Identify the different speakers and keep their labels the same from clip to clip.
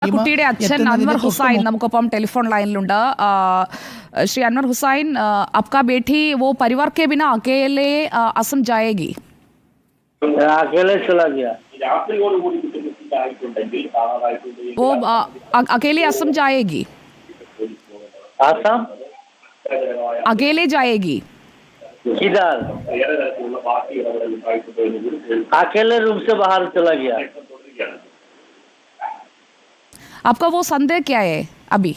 Speaker 1: കുട്ടിയുടെ അച്ഛൻ അൻവർ ഹുസൈൻ നമുക്കൊപ്പം ടെലിഫോൺ लाइनलुंड श्री अनवर हुसैन आपका बेटी वो परिवार के बिना अकेले असम जाएगी
Speaker 2: अकेले चला गया
Speaker 1: वो अकेले असम जाएगी
Speaker 2: असम
Speaker 1: अकेले जाएगी
Speaker 2: किधर अकेले रूम से बाहर चला गया
Speaker 1: आपका वो संदेह क्या है अभी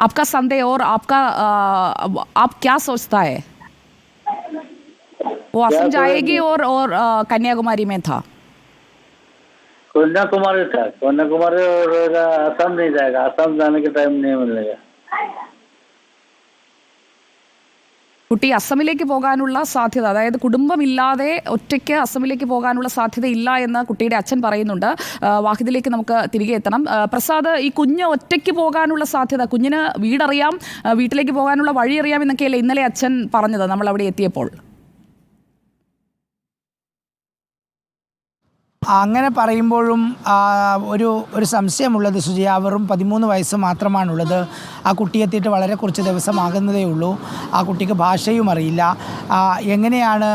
Speaker 1: आपका संदेह और आपका आप क्या सोचता है वो असम जाएगी और कन्याकुमारी में था
Speaker 2: कन्याकुमारी था कन्याकुमारी और असम नहीं जाएगा असम जाने के टाइम नहीं मिलेगा
Speaker 1: കുട്ടി അസമിലേക്ക് പോകാനുള്ള സാധ്യത അതായത് കുടുംബമില്ലാതെ ഒറ്റയ്ക്ക് അസമിലേക്ക് പോകാനുള്ള സാധ്യതയില്ല എന്ന് കുട്ടിയുടെ അച്ഛൻ പറയുന്നുണ്ട്. വാഹിദിലേക്ക് നമുക്ക് തിരികെ എത്തണം. പ്രസാദ്, ഈ കുഞ്ഞ് ഒറ്റയ്ക്ക് പോകാനുള്ള സാധ്യത, കുഞ്ഞിന് വീടറിയാം, വീട്ടിലേക്ക് പോകാനുള്ള വഴി അറിയാം എന്നൊക്കെയല്ലേ ഇന്നലെ അച്ഛൻ പറഞ്ഞത് നമ്മൾ അവിടെ എത്തിയപ്പോൾ?
Speaker 3: അങ്ങനെ പറയുമ്പോഴും ഒരു സംശയമുള്ളത് സുജയ, വെറും 13 വയസ്സ് മാത്രമാണുള്ളത്. ആ കുട്ടി എത്തിയിട്ട് വളരെ കുറച്ച് ദിവസമാകുന്നതേ ഉള്ളൂ. ആ കുട്ടിക്ക് ഭാഷയും അറിയില്ല. എങ്ങനെയാണ്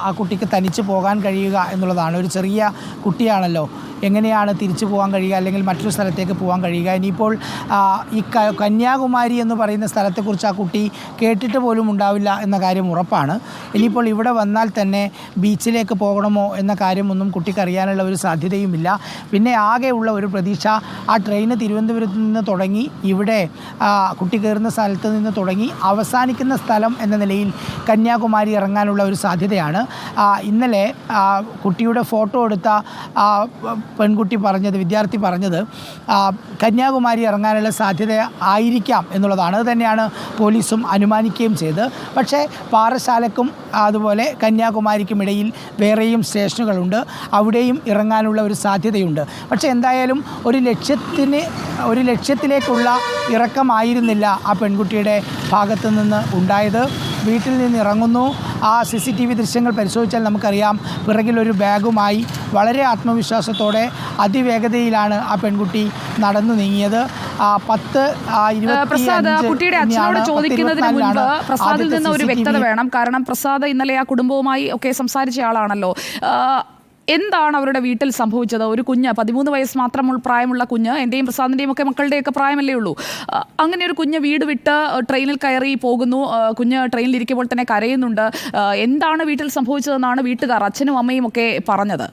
Speaker 3: ആ കുട്ടിക്ക് തനിച്ച് പോകാൻ കഴിയുക എന്നുള്ളതാണ്. ഒരു ചെറിയ കുട്ടിയാണല്ലോ, എങ്ങനെയാണ് തിരിച്ചു പോകാൻ കഴിയുക, അല്ലെങ്കിൽ മറ്റൊരു സ്ഥലത്തേക്ക് പോകാൻ കഴിയുക? ഇനിയിപ്പോൾ ഈ കന്യാകുമാരി എന്ന് പറയുന്ന സ്ഥലത്തെക്കുറിച്ച് ആ കുട്ടി കേട്ടിട്ട് പോലും ഉണ്ടാവില്ല എന്ന കാര്യം ഉറപ്പാണ്. ഇനിയിപ്പോൾ ഇവിടെ വന്നാൽ തന്നെ ബീച്ചിലേക്ക് പോകണമോ എന്ന കാര്യമൊന്നും കുട്ടിക്കറിയാനുള്ള ഒരു സാധ്യതയുമില്ല. പിന്നെ ആകെയുള്ള ഒരു പ്രതീക്ഷ ആ ട്രെയിന് തിരുവനന്തപുരത്ത് നിന്ന് തുടങ്ങി ഇവിടെ കുട്ടി കയറുന്ന സ്ഥലത്ത് നിന്ന് തുടങ്ങി അവസാനിക്കുന്ന സ്ഥലം എന്ന നിലയിൽ കന്യാകുമാരി ഇറങ്ങാനുള്ള ഒരു സാധ്യതയാണ്. ഇന്നലെ കുട്ടിയുടെ ഫോട്ടോ എടുത്ത പെൺകുട്ടി പറഞ്ഞത്, വിദ്യാർത്ഥി പറഞ്ഞത് കന്യാകുമാരി ഇറങ്ങാനുള്ള സാധ്യത ആയിരിക്കാം എന്നുള്ളതാണ്. അത് തന്നെയാണ് പോലീസും അനുമാനിക്കുകയും ചെയ്ത്. പക്ഷേ പാറശാലക്കും അതുപോലെ കന്യാകുമാരിക്കും ഇടയിൽ വേറെയും സ്റ്റേഷനുകളുണ്ട്, അവിടെയും ഇറങ്ങാനുള്ള ഒരു സാധ്യതയുണ്ട്. പക്ഷേ എന്തായാലും ഒരു ലക്ഷ്യത്തിലേക്കുള്ള ഇറക്കമായിരുന്നില്ല ആ പെൺകുട്ടിയുടെ ഭാഗത്തു നിന്ന് ഉണ്ടായത്. വീട്ടിൽ നിന്ന് ഇറങ്ങുന്നു, ആ CCTV ദൃശ്യങ്ങൾ പരിശോധിച്ചാൽ നമുക്കറിയാം, പിറകിലൊരു ബാഗുമായി വളരെ ആത്മവിശ്വാസത്തോടെ അതിവേഗതയിലാണ് ആ പെൺകുട്ടി നടന്നു നീങ്ങിയത്.
Speaker 1: കുട്ടിയുടെ അച്ഛനോട് ചോദിക്കുന്നതിന് മുൻപ് പ്രസാദിൽ നിന്ന് ഒരു വ്യക്തത വേണം. കാരണം പ്രസാദ് ഇന്നലെ ആ കുടുംബവുമായി ഒക്കെ സംസാരിച്ച ആളാണല്ലോ. എന്താണ് അവരുടെ വീട്ടിൽ സംഭവിച്ചത്? ഒരു കുഞ്ഞ്, 13 വയസ്സ് മാത്രം പ്രായമുള്ള കുഞ്ഞ്, എൻ്റെയും പ്രസാദിൻ്റെയും ഒക്കെ മക്കളുടെയൊക്കെ പ്രായമല്ലേ ഉള്ളൂ. അങ്ങനെ ഒരു കുഞ്ഞ് വീട് വിട്ട് ട്രെയിനിൽ കയറി പോകുന്നു. കുഞ്ഞ് ട്രെയിനിലിരിക്കുമ്പോൾ തന്നെ കരയുന്നുണ്ട്. എന്താണ് വീട്ടിൽ സംഭവിച്ചതെന്നാണ് വീട്ടുകാർ, അച്ഛനും അമ്മയും ഒക്കെ പറഞ്ഞത്?